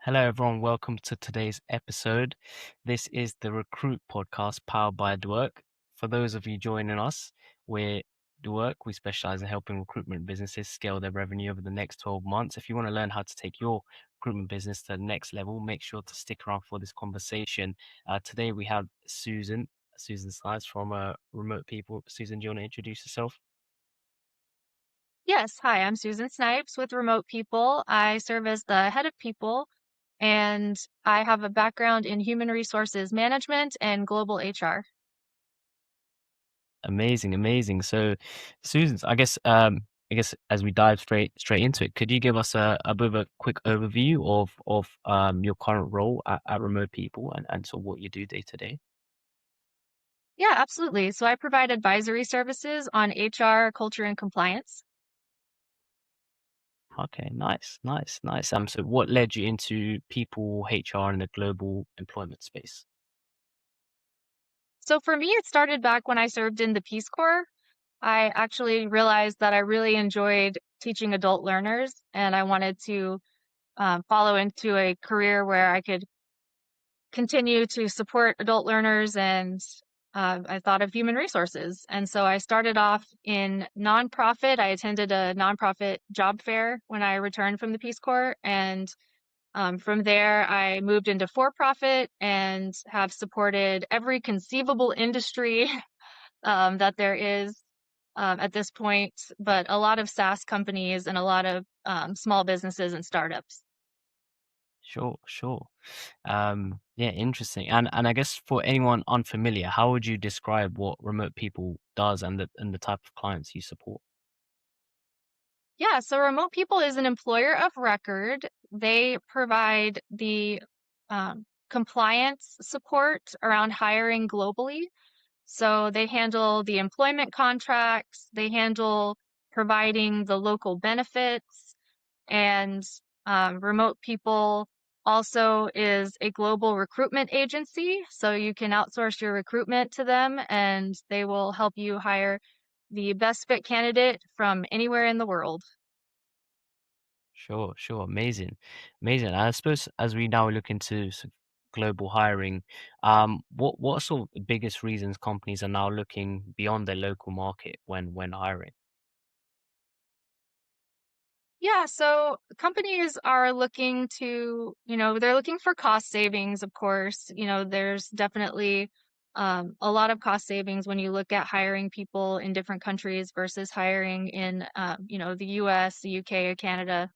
Hello, everyone. Welcome to today's episode. This is the Recruit podcast powered by Dwerk. For those of you joining us, we're Dwerk. We specialize in helping recruitment businesses scale their revenue over the next 12 months. If you want to learn how to take your recruitment business to the next level, make sure to stick around for this conversation. Today, we have Susan Snipes from Remote People. Susan, do you want to introduce yourself? Yes, hi, I'm Susan Snipes with Remote People. I serve as the head of people, and I have a background in human resources management and global HR. Amazing, amazing. So, Susan, I guess as we dive straight into it, could you give us a bit of a quick overview of your current role at Remote People and so what you do day to day? Yeah, absolutely. So I provide advisory services on HR, culture, and compliance. Okay, nice, nice, nice. So what led you into people, HR, and the global employment space? So for me, it started back when I served in the Peace Corps. I actually realized that I really enjoyed teaching adult learners, and I wanted to follow into a career where I could continue to support adult learners and I thought of human resources. And so I started off in nonprofit. I attended a nonprofit job fair when I returned from the Peace Corps. And from there, I moved into for profit and have supported every conceivable industry that there is at this point, but a lot of SaaS companies and a lot of small businesses and startups. Sure, sure. Yeah, interesting. And I guess for anyone unfamiliar, how would you describe what Remote People does and the type of clients you support? Yeah, so Remote People is an employer of record. They provide the compliance support around hiring globally. So they handle the employment contracts, they handle providing the local benefits, and Remote People also is a global recruitment agency. So you can outsource your recruitment to them, and they will help you hire the best fit candidate from anywhere in the world. Sure, sure. Amazing. Amazing. I suppose as we now look into global hiring, what are sort of the biggest reasons companies are now looking beyond their local market when hiring? Yeah, so companies are looking to, they're looking for cost savings, of course. There's definitely a lot of cost savings when you look at hiring people in different countries versus hiring in, the US, the UK, or Canada.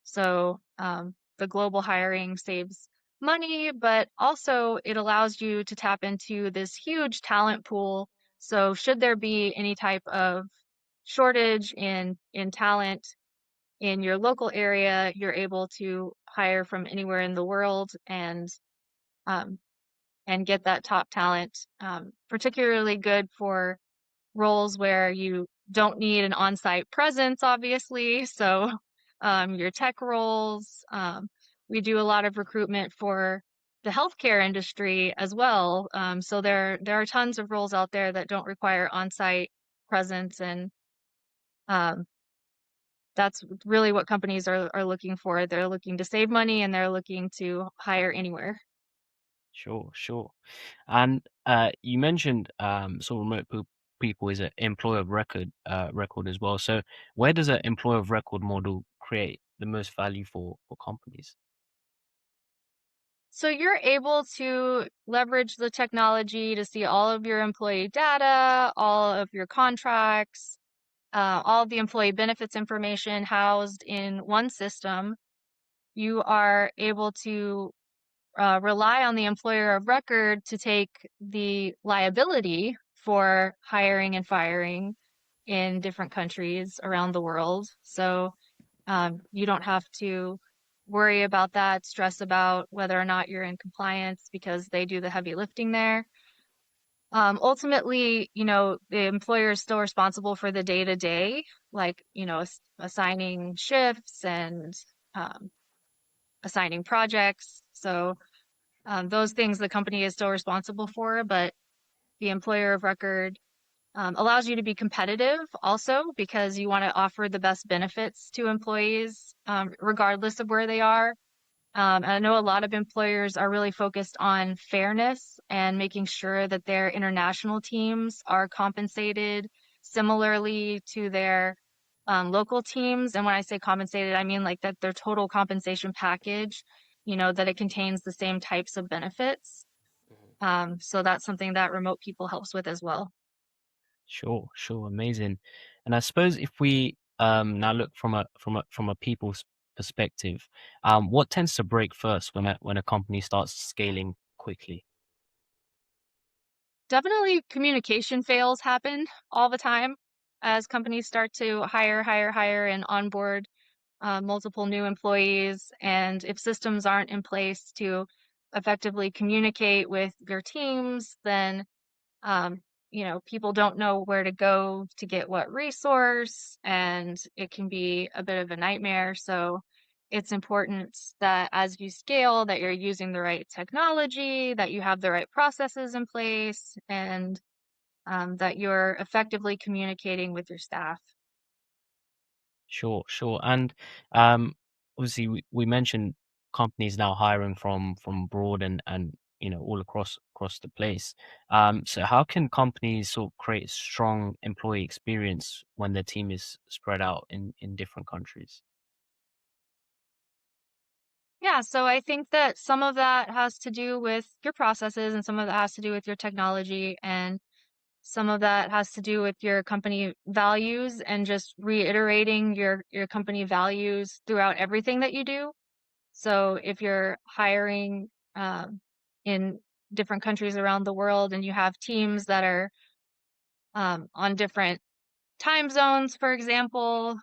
So the global hiring saves money, but also it allows you to tap into this huge talent pool. So should there be any type of shortage in talent, in your local area, you're able to hire from anywhere in the world um, and get that top talent. Particularly good for roles where you don't need an on-site presence, obviously. So your tech roles. We do a lot of recruitment for the healthcare industry as well. So there are tons of roles out there that don't require on-site presence and um, that's really what companies are looking for. They're looking to save money and they're looking to hire anywhere. Sure, sure. And you mentioned sort of people is an employer of record as well. So where does an employer of record model create the most value for companies? So you're able to leverage the technology to see all of your employee data, all of your contracts, all of the employee benefits information housed in one system. You are able to rely on the employer of record to take the liability for hiring and firing in different countries around the world. So you don't have to worry about that, stress about whether or not you're in compliance because they do the heavy lifting there. Ultimately, the employer is still responsible for the day to day, like, assigning shifts and um, assigning projects. So those things the company is still responsible for, but the employer of record allows you to be competitive also because you want to offer the best benefits to employees, regardless of where they are. And I know a lot of employers are really focused on fairness and making sure that their international teams are compensated similarly to their local teams. And when I say compensated, I mean like that their total compensation package, that it contains the same types of benefits. So that's something that remote people helps with as well. Sure, sure, amazing. And I suppose if we now look from a people's perspective, what tends to break first when a company starts scaling quickly? Definitely communication fails happen all the time as companies start to hire, and onboard multiple new employees. And if systems aren't in place to effectively communicate with your teams, then um, people don't know where to go to get what resource, and it can be a bit of a nightmare. So it's important that as you scale, that you're using the right technology, that you have the right processes in place, and that you're effectively communicating with your staff. Sure, sure. And um, obviously, we mentioned companies now hiring from abroad and all across the place. So how can companies sort of create strong employee experience when their team is spread out in different countries? Yeah, so I think that some of that has to do with your processes, and some of that has to do with your technology, and some of that has to do with your company values and just reiterating your company values throughout everything that you do. So if you're hiring in different countries around the world and you have teams that are on different time zones, for example,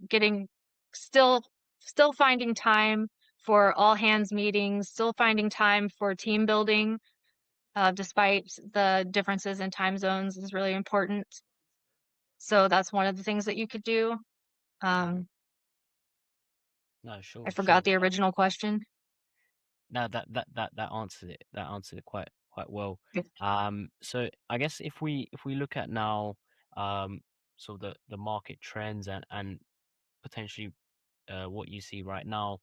getting still still finding time for all hands meetings, still finding time for team building, despite the differences in time zones is really important. So that's one of the things that you could do. Mhm. Um, No, I sure, forgot sure. the original question. No, that answered it. That answered it quite well. Okay. So I guess if we look at now, um, so the market trends and potentially what you see right now,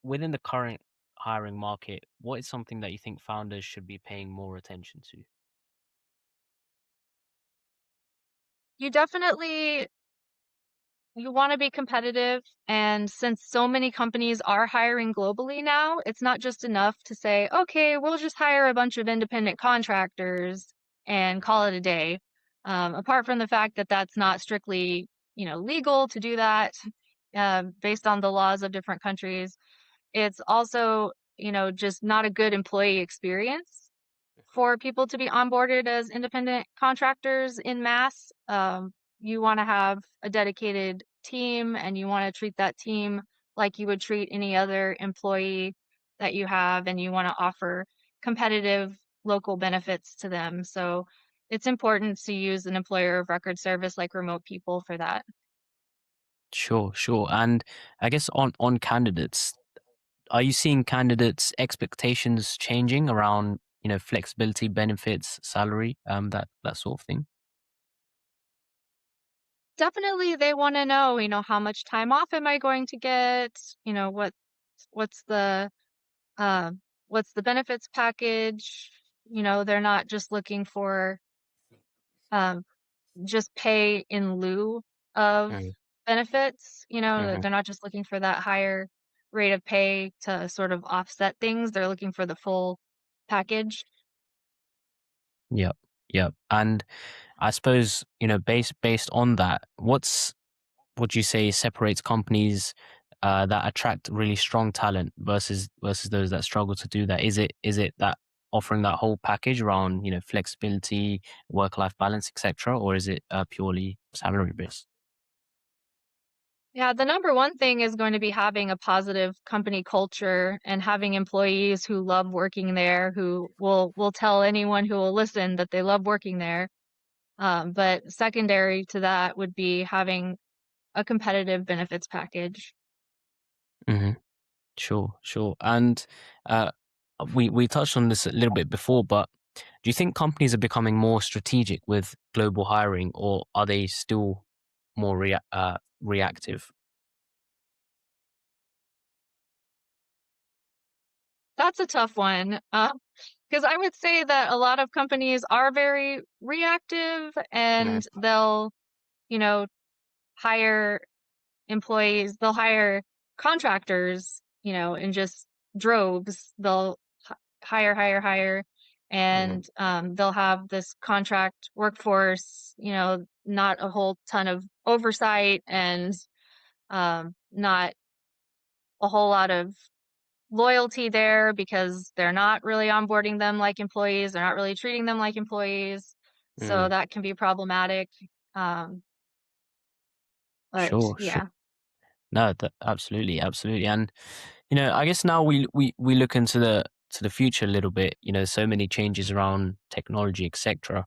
within the current hiring market, what is something that you think founders should be paying more attention to? You definitely you want to be competitive, and since so many companies are hiring globally now, it's not just enough to say, "Okay, we'll just hire a bunch of independent contractors and call it a day." Apart from the fact that that's not strictly, legal to do that, based on the laws of different countries, it's also, just not a good employee experience for people to be onboarded as independent contractors in mass. You want to have a dedicated team, and you want to treat that team like you would treat any other employee that you have, and you want to offer competitive local benefits to them. So it's important to use an employer of record service like Remote People for that. Sure, sure. And I guess on candidates, are you seeing candidates' expectations changing around, flexibility, benefits, salary, that sort of thing? Definitely they want to know, how much time off am I going to get? What's the uh, what's the benefits package? They're not just looking for um, just pay in lieu of Mm, benefits. mhm. They're not just looking for that higher rate of pay to sort of offset things. They're looking for the full package. Yep, yep. And I suppose, based on that, what do you say separates companies that attract really strong talent versus those that struggle to do that? Is it that offering that whole package around, flexibility, work-life balance, etc., or is it purely salary based? Yeah, the number one thing is going to be having a positive company culture and having employees who love working there, who will tell anyone who will listen that they love working there. But secondary to that would be having a competitive benefits package. Hmm. Sure, sure. And uh, we touched on this a little bit before, but do you think companies are becoming more strategic with global hiring, or are they still more reactive? That's a tough one. Because I would say that a lot of companies are very reactive Mhm, and they'll, you know, hire employees, they'll hire contractors, in just droves. They'll hire, mhm, and they'll have this contract workforce, not a whole ton of oversight and not a whole lot of loyalty there because they're not really onboarding them like employees. They're not really treating them like employees. So mm. that can be problematic. Um, but Sure, sure. yeah. No, absolutely, absolutely. And I guess now we look into the future a little bit. So many changes around technology, etc.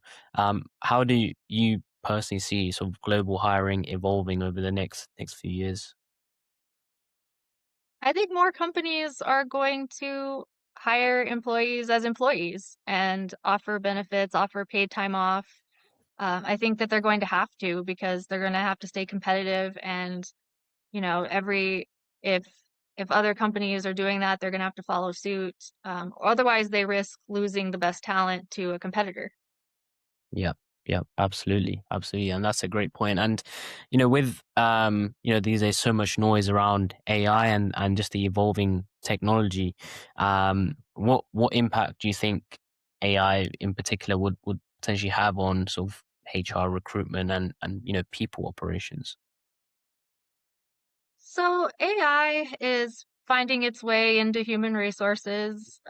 How do you personally see sort of global hiring evolving over the next few years? I think more companies are going to hire employees as employees and offer benefits, offer paid time off. I think that they're going to have to because they're going to have to stay competitive and, every if if other companies are doing that, they're going to have to follow suit. Otherwise, they risk losing the best talent to a competitor. Yeah, yeah, absolutely, absolutely, and that's a great point. And with these days so much noise around AI and just the evolving technology, what impact do you think AI in particular would potentially have on sort of HR recruitment and people operations? So AI is finding its way into human resources.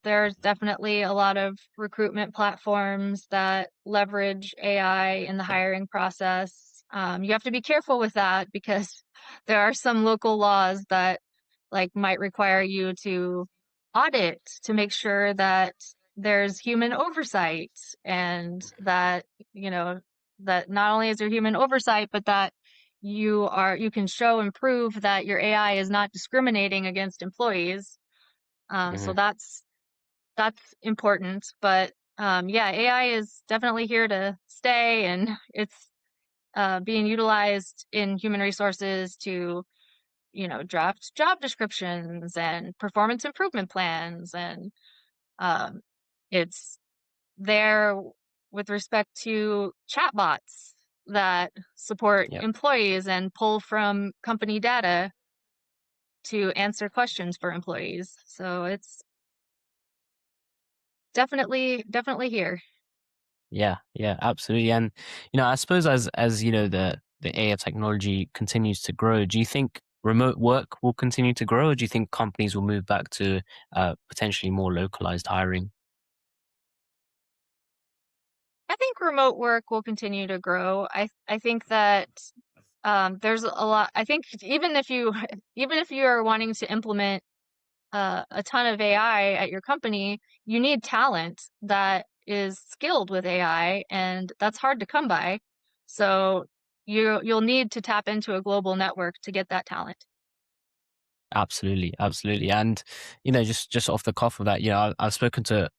There's definitely a lot of recruitment platforms that leverage AI in the hiring process. You have to be careful with that because there are some local laws that might require you to audit to make sure that there's human oversight and that, you know, that not only is there human oversight, but that you can show and prove that your AI is not discriminating against employees. So Hmm. that's important. But yeah, AI is definitely here to stay, and it's being utilized in human resources to draft job descriptions and performance improvement plans, and um, it's there with respect to chatbots that support Yeah. employees and pull from company data to answer questions for employees. So it's definitely here. Yeah, yeah, absolutely. And I suppose as the AI technology continues to grow, do you think remote work will continue to grow, or do you think companies will move back to potentially more localized hiring? I think remote work will continue to grow. I think that there's a lot. I think even if you even if you are wanting to implement a ton of AI at your company, you need talent that is skilled with AI, and that's hard to come by. So you'll need to tap into a global network to get that talent. Absolutely, absolutely. And just off the cuff of that, I've spoken to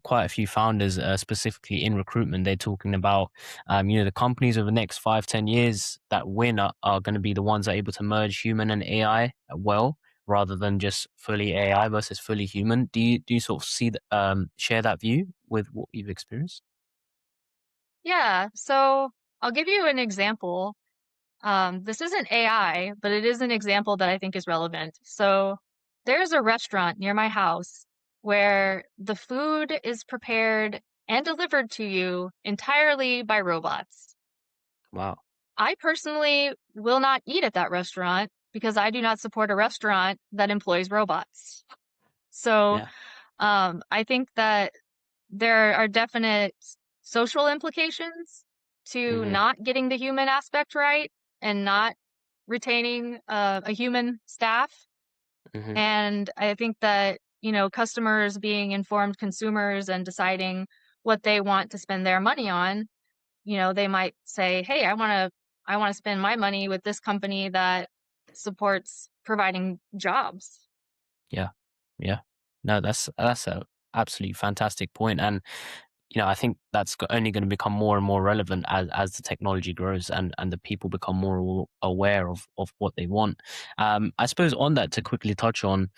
quite a few founders, specifically in recruitment. They're talking about, the companies over the next 5, 10 years that win are going to be the ones that are able to merge human and AI well, rather than just fully AI versus fully human. Do you sort of share that view with what you've experienced? Yeah. So I'll give you an example. This isn't AI, but it is an example that I think is relevant. So there's a restaurant near my house where the food is prepared and delivered to you entirely by robots. Wow. I personally will not eat at that restaurant because I do not support a restaurant that employs robots. So Yeah. I think that there are definite social implications to Hmm. not getting the human aspect right and not retaining a human staff. Hmm. And I think that, customers being informed consumers and deciding what they want to spend their money on, they might say, "Hey, I want to spend my money with this company that supports providing jobs." Yeah. Yeah. No, that's a absolutely fantastic point. And I think that's only going to become more and more relevant as the technology grows and the people become more aware of what they want. I suppose on that, to quickly touch on,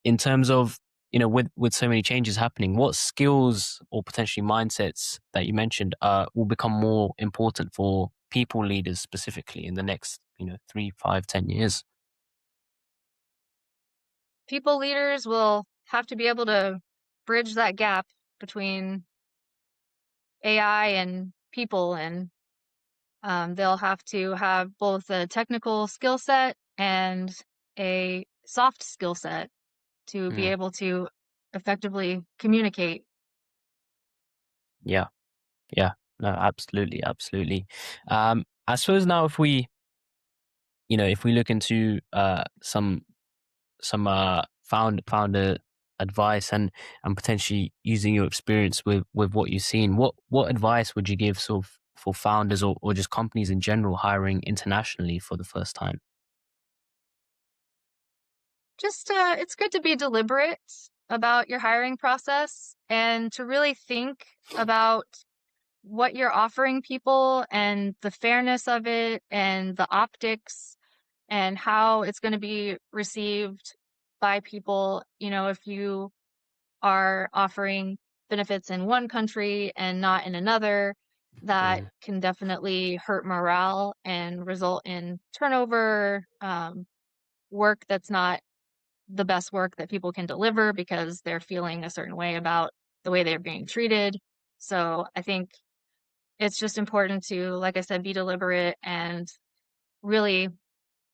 in terms of with so many changes happening, what skills or potentially mindsets that you mentioned will become more important for people leaders specifically in the next 3, 5, 10 years? People leaders will have to be able to bridge that gap between AI and people, and they'll have to have both a technical skill set and a soft skill set to be Mm, able to effectively communicate. yeah, yeah, no, absolutely, absolutely. I suppose now if we look into some founder advice and potentially using your experience with what you've seen, what advice would you give sort of for founders or just companies in general hiring internationally for the first time? Just it's good to be deliberate about your hiring process and to really think about what you're offering people and the fairness of it and the optics and how it's going to be received by people. If you are offering benefits in one country and not in another, that Mm, can definitely hurt morale and result in turnover, work that's not the best work that people can deliver because they're feeling a certain way about the way they're being treated. So I think it's just important to, like I said, be deliberate and really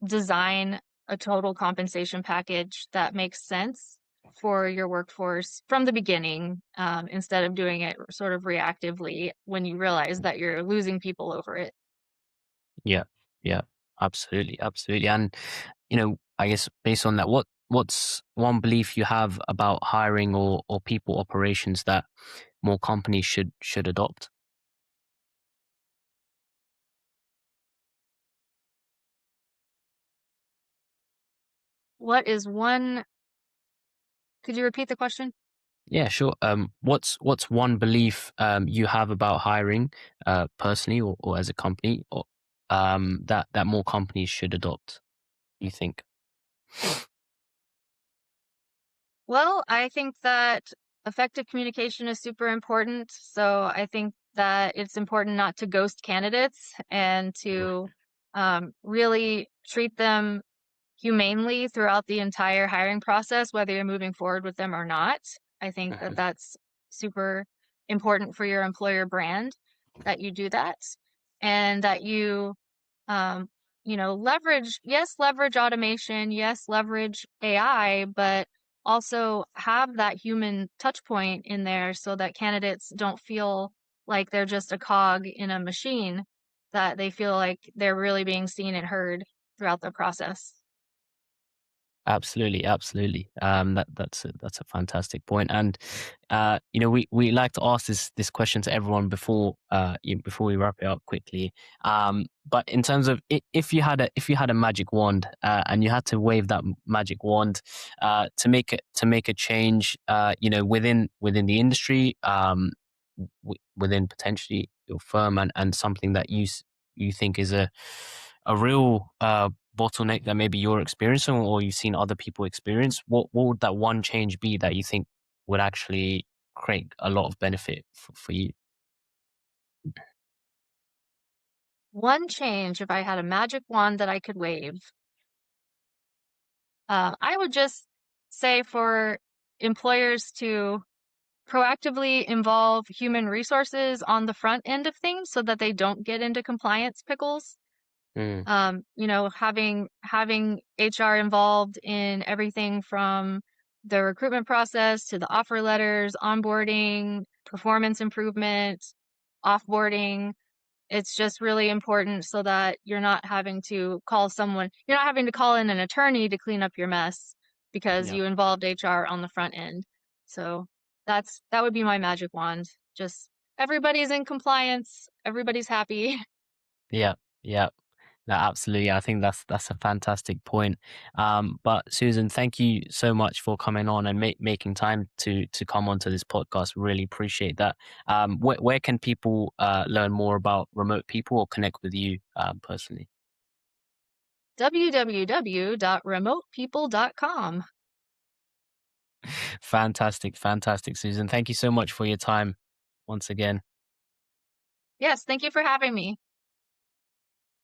design a total compensation package that makes sense for your workforce from the beginning, instead of doing it sort of reactively when you realize that you're losing people over it. yeah, yeah, absolutely, absolutely. And I guess based on that, what's one belief you have about hiring or people operations that more companies should adopt? What is one, could you repeat the question? Yeah, sure. What's one belief you have about hiring, personally or as a company, or that more companies should adopt? You think? Well, I think that effective communication is super important. So I think that it's important not to ghost candidates and to really treat them humanely throughout the entire hiring process, whether you're moving forward with them or not. I think that Mhm. that's super important for your employer brand that you do that and that you, um, leverage automation, yes, leverage AI, but also have that human touch point in there so that candidates don't feel like they're just a cog in a machine, that they feel like they're really being seen and heard throughout the process. Absolutely, absolutely. That's a fantastic point. And we like to ask this question to everyone before we wrap it up quickly. But in terms of if you had a magic wand, and you had to wave that magic wand to make a change, within the industry, within potentially your firm, and something that you think is a real bottleneck that maybe you're experiencing or you've seen other people experience, what would that one change be that you think would actually create a lot of benefit for you? One change, if I had a magic wand that I could wave, I would just say for employers to proactively involve human resources on the front end of things so that they don't get into compliance pickles. Mm, Having HR involved in everything from the recruitment process to the offer letters, onboarding, performance improvement, offboarding. It's just really important so that you're not having to call in an attorney to clean up your mess because yeah. you involved HR on the front end. So that would be my magic wand. Just everybody's in compliance, everybody's happy. Yeah, yeah. No, absolutely. I think that's a fantastic point. But Susan, thank you so much for coming on and making time to come onto this podcast. Really appreciate that. Where can people learn more about remote people or connect with you personally? www.remotepeople.com. Fantastic, fantastic, Susan. Thank you so much for your time once again. Yes, thank you for having me.